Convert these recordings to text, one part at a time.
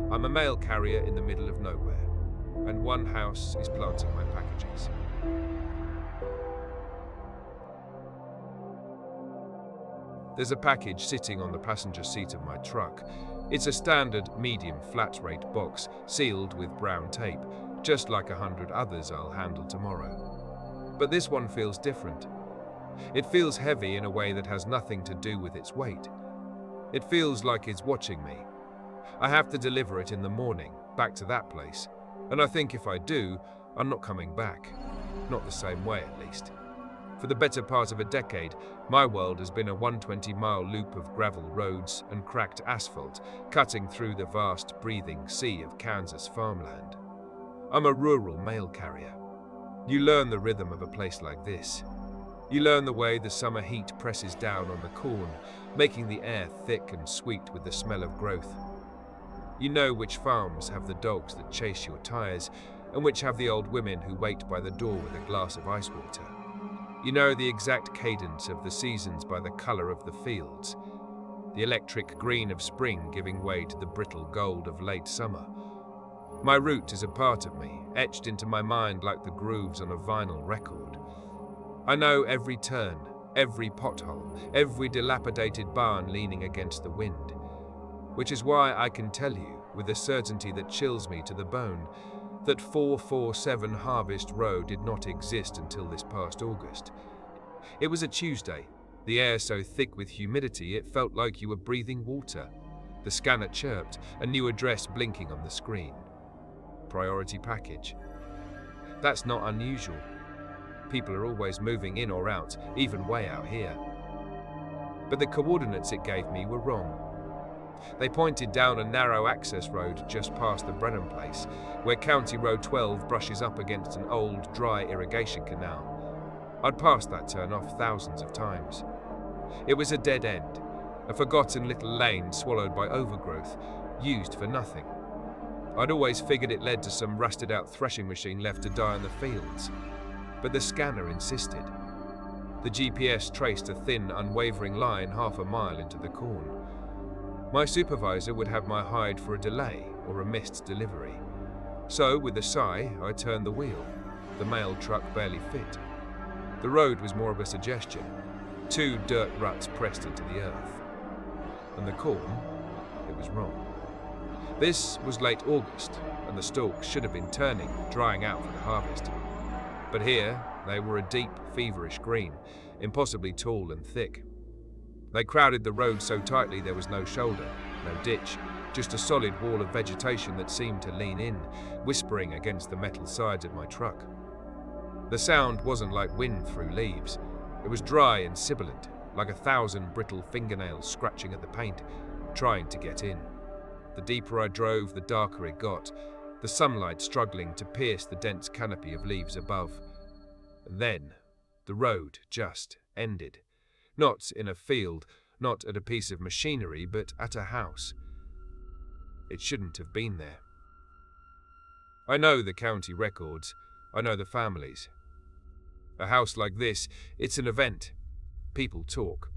I'm a mail carrier in the middle of nowhere, and one house is planting my packages. There's a package sitting on the passenger seat of my truck. It's a standard medium flat rate box sealed with brown tape, just like 100 others I'll handle tomorrow. But this one feels different. It feels heavy in a way that has nothing to do with its weight. It feels like it's watching me. I have to deliver it in the morning, back to that place. And I think if I do, I'm not coming back. Not the same way, at least. For the better part of a decade, my world has been a 120-mile loop of gravel roads and cracked asphalt, cutting through the vast, breathing sea of Kansas farmland. I'm a rural mail carrier. You learn the rhythm of a place like this. You learn the way the summer heat presses down on the corn, making the air thick and sweet with the smell of growth. You know which farms have the dogs that chase your tires, and which have the old women who wait by the door with a glass of ice water. You know the exact cadence of the seasons by the color of the fields, the electric green of spring giving way to the brittle gold of late summer. My route is a part of me, etched into my mind like the grooves on a vinyl record. I know every turn, every pothole, every dilapidated barn leaning against the wind, which is why I can tell you, with a certainty that chills me to the bone, that 447 Harvest Road did not exist until this past August. It was a Tuesday, the air so thick with humidity it felt like you were breathing water. The scanner chirped, a new address blinking on the screen. Priority package. That's not unusual. People are always moving in or out, even way out here. But the coordinates it gave me were wrong. They pointed down a narrow access road just past the Brennan place, where County Road 12 brushes up against an old, dry irrigation canal. I'd passed that turn-off thousands of times. It was a dead end, a forgotten little lane swallowed by overgrowth, used for nothing. I'd always figured it led to some rusted-out threshing machine left to die in the fields. But the scanner insisted. The GPS traced a thin, unwavering line half a mile into the corn. My supervisor would have my hide for a delay or a missed delivery. So, with a sigh, I turned the wheel. The mail truck barely fit. The road was more of a suggestion. 2 dirt ruts pressed into the earth. And the corn, it was wrong. This was late August, and the stalks should have been turning, drying out for the harvest. But here, they were a deep, feverish green, impossibly tall and thick. They crowded the road so tightly there was no shoulder, no ditch, just a solid wall of vegetation that seemed to lean in, whispering against the metal sides of my truck. The sound wasn't like wind through leaves. It was dry and sibilant, like 1,000 brittle fingernails scratching at the paint, trying to get in. The deeper I drove, the darker it got, the sunlight struggling to pierce the dense canopy of leaves above. And then, the road just ended. Not in a field, not at a piece of machinery, but at a house. It shouldn't have been there. I know the county records. I know the families. A house like this, it's an event. People talk.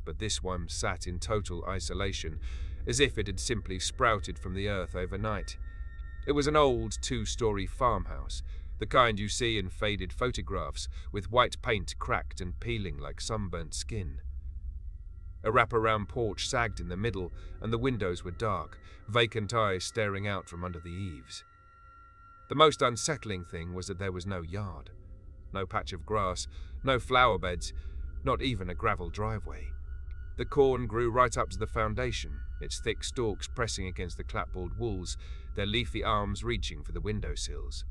But this one sat in total isolation, as if it had simply sprouted from the earth overnight. It was an old 2-story farmhouse, the kind you see in faded photographs, with white paint cracked and peeling like sunburnt skin. A wraparound porch sagged in the middle, and the windows were dark, vacant eyes staring out from under the eaves. The most unsettling thing was that there was no yard, no patch of grass, no flower beds, not even a gravel driveway. The corn grew right up to the foundation, its thick stalks pressing against the clapboard walls, their leafy arms reaching for the windowsills.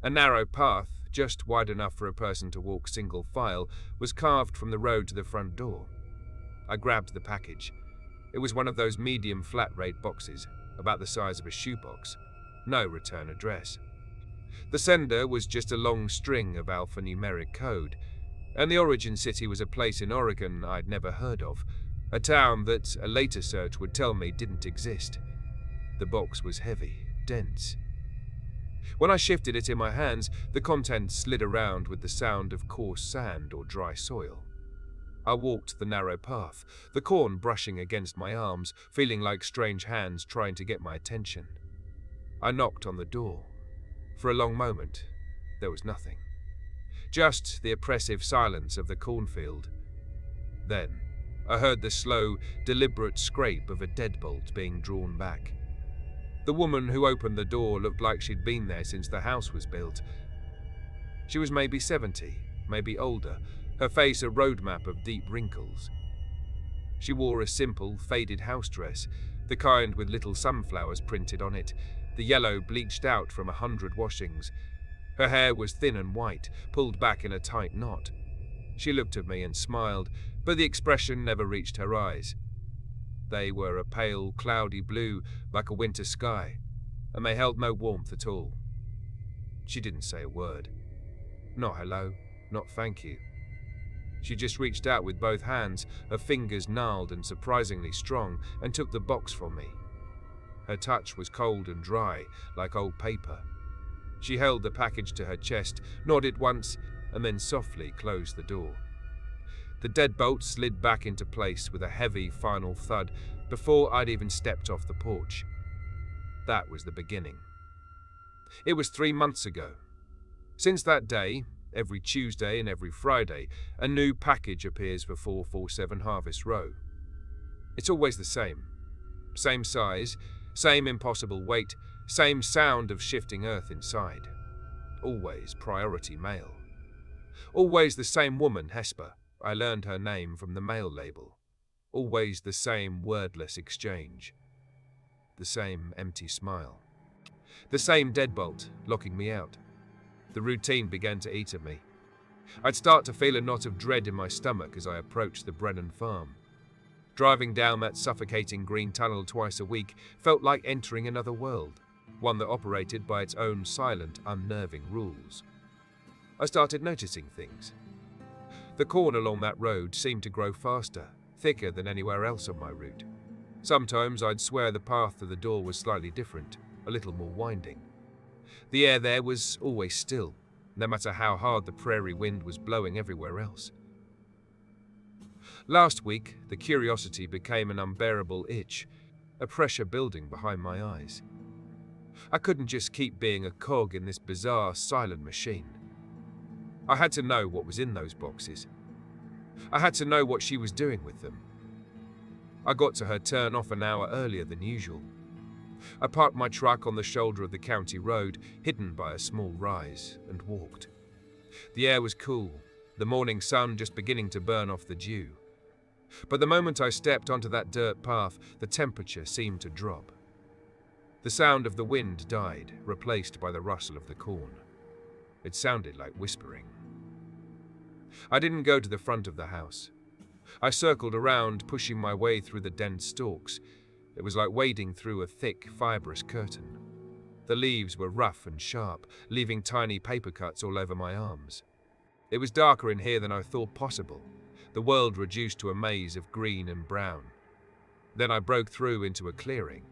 A narrow path, just wide enough for a person to walk single file, was carved from the road to the front door. I grabbed the package. It was one of those medium flat-rate boxes, about the size of a shoebox. No return address. The sender was just a long string of alphanumeric code, and the origin city was a place in Oregon I'd never heard of, a town that a later search would tell me didn't exist. The box was heavy, dense. When I shifted it in my hands, the contents slid around with the sound of coarse sand or dry soil. I walked the narrow path, the corn brushing against my arms, feeling like strange hands trying to get my attention. I knocked on the door. For a long moment, there was nothing. Just the oppressive silence of the cornfield. Then, I heard the slow, deliberate scrape of a deadbolt being drawn back. The woman who opened the door looked like she'd been there since the house was built. She was maybe 70, maybe older, her face a roadmap of deep wrinkles. She wore a simple, faded house dress, the kind with little sunflowers printed on it, the yellow bleached out from 100 washings. Her hair was thin and white, pulled back in a tight knot. She looked at me and smiled, but the expression never reached her eyes. They were a pale, cloudy blue, like a winter sky, and they held no warmth at all. She didn't say a word. Not hello, not thank you. She just reached out with both hands, her fingers gnarled and surprisingly strong, and took the box from me. Her touch was cold and dry, like old paper. She held the package to her chest, nodded once, and then softly closed the door. The deadbolt slid back into place with a heavy final thud before I'd even stepped off the porch. That was the beginning. It was 3 months ago. Since that day, every Tuesday and every Friday, a new package appears for 447 Harvest Row. It's always the same. Same size, same impossible weight, same sound of shifting earth inside. Always priority mail. Always the same woman, Hesper. I learned her name from the mail label. Always the same wordless exchange. The same empty smile. The same deadbolt, locking me out. The routine began to eat at me. I'd start to feel a knot of dread in my stomach as I approached the Brennan farm. Driving down that suffocating green tunnel twice a week felt like entering another world, one that operated by its own silent, unnerving rules. I started noticing things. The corn along that road seemed to grow faster, thicker than anywhere else on my route. Sometimes I'd swear the path to the door was slightly different, a little more winding. The air there was always still, no matter how hard the prairie wind was blowing everywhere else. Last week, the curiosity became an unbearable itch, a pressure building behind my eyes. I couldn't just keep being a cog in this bizarre, silent machine. I had to know what was in those boxes. I had to know what she was doing with them. I got to her turn off an hour earlier than usual. I parked my truck on the shoulder of the county road, hidden by a small rise, and walked. The air was cool, the morning sun just beginning to burn off the dew. But the moment I stepped onto that dirt path, the temperature seemed to drop. The sound of the wind died, replaced by the rustle of the corn. It sounded like whispering. I didn't go to the front of the house. I circled around, pushing my way through the dense stalks. It was like wading through a thick, fibrous curtain. The leaves were rough and sharp, leaving tiny paper cuts all over my arms. It was darker in here than I thought possible, the world reduced to a maze of green and brown. Then I broke through into a clearing.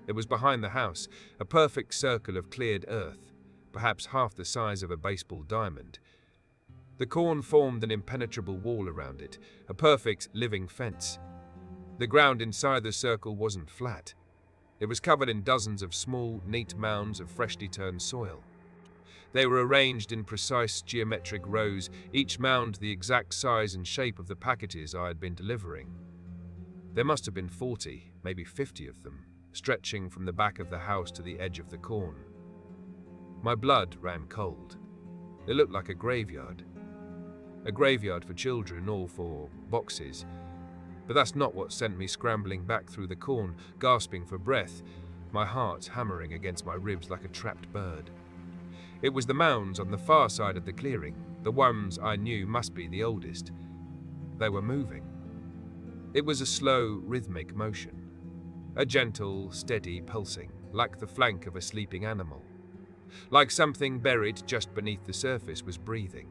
It was behind the house, a perfect circle of cleared earth, perhaps half the size of a baseball diamond. The corn formed an impenetrable wall around it, a perfect living fence. The ground inside the circle wasn't flat. It was covered in dozens of small, neat mounds of freshly turned soil. They were arranged in precise geometric rows, each mound the exact size and shape of the packages I had been delivering. There must have been 40, maybe 50 of them, stretching from the back of the house to the edge of the corn. My blood ran cold. It looked like a graveyard. A graveyard for children or for boxes. But that's not what sent me scrambling back through the corn, gasping for breath, my heart hammering against my ribs like a trapped bird. It was the mounds on the far side of the clearing, the ones I knew must be the oldest. They were moving. It was a slow, rhythmic motion. A gentle, steady pulsing, like the flank of a sleeping animal. Like something buried just beneath the surface was breathing.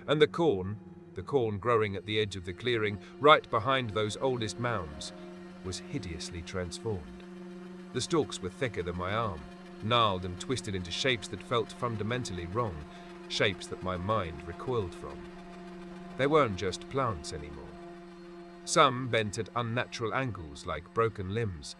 And the corn growing at the edge of the clearing, right behind those oldest mounds, was hideously transformed. The stalks were thicker than my arm, gnarled and twisted into shapes that felt fundamentally wrong, shapes that my mind recoiled from. They weren't just plants anymore. Some bent at unnatural angles like broken limbs.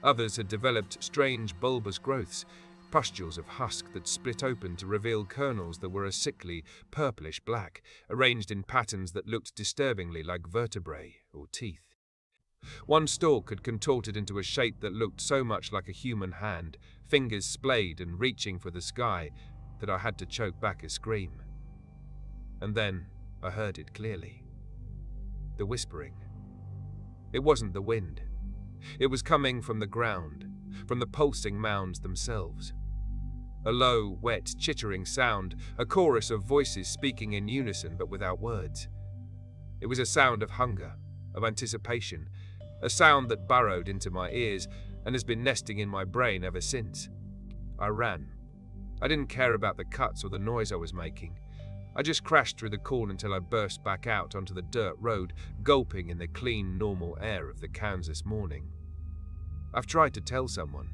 Others had developed strange bulbous growths, pustules of husk that split open to reveal kernels that were a sickly, purplish black, arranged in patterns that looked disturbingly like vertebrae or teeth. One stalk had contorted into a shape that looked so much like a human hand, fingers splayed and reaching for the sky, that I had to choke back a scream. And then I heard it clearly. The whispering. It wasn't the wind. It was coming from the ground, from the pulsing mounds themselves. A low, wet, chittering sound, a chorus of voices speaking in unison but without words. It was a sound of hunger, of anticipation, a sound that burrowed into my ears and has been nesting in my brain ever since. I ran. I didn't care about the cuts or the noise I was making. I just crashed through the corn until I burst back out onto the dirt road, gulping in the clean, normal air of the Kansas morning. I've tried to tell someone.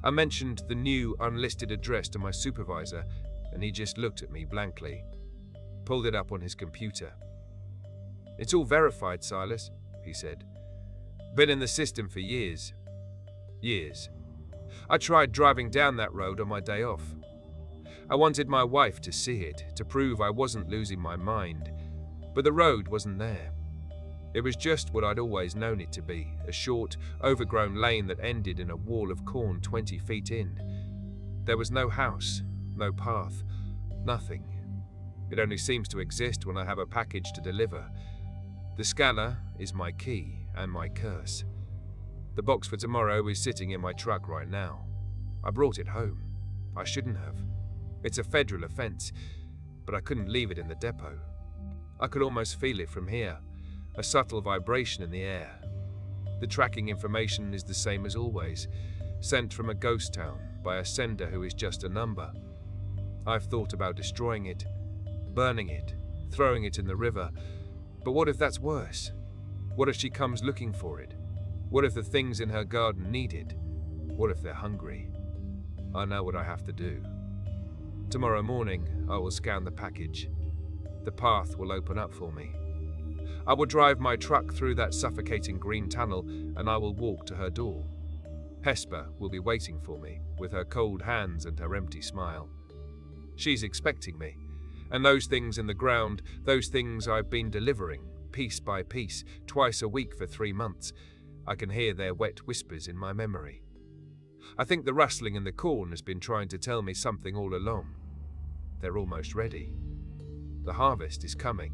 I mentioned the new, unlisted address to my supervisor, and he just looked at me blankly, pulled it up on his computer. "It's all verified, Silas," he said. "Been in the system for years. Years. I tried driving down that road on my day off. I wanted my wife to see it, to prove I wasn't losing my mind, but the road wasn't there. It was just what I'd always known it to be, a short, overgrown lane that ended in a wall of corn 20 feet in. There was no house, no path, nothing. It only seems to exist when I have a package to deliver. The scanner is my key and my curse. The box for tomorrow is sitting in my truck right now. I brought it home. I shouldn't have. It's a federal offense, but I couldn't leave it in the depot. I could almost feel it from here, a subtle vibration in the air. The tracking information is the same as always, sent from a ghost town by a sender who is just a number. I've thought about destroying it, burning it, throwing it in the river, but what if that's worse? What if she comes looking for it? What if the things in her garden need it? What if they're hungry? I know what I have to do. Tomorrow morning, I will scan the package. The path will open up for me. I will drive my truck through that suffocating green tunnel, and I will walk to her door. Hesper will be waiting for me, with her cold hands and her empty smile. She's expecting me, and those things in the ground, those things I've been delivering, piece by piece, twice a week for 3 months, I can hear their wet whispers in my memory. I think the rustling in the corn has been trying to tell me something all along. They're almost ready. The harvest is coming.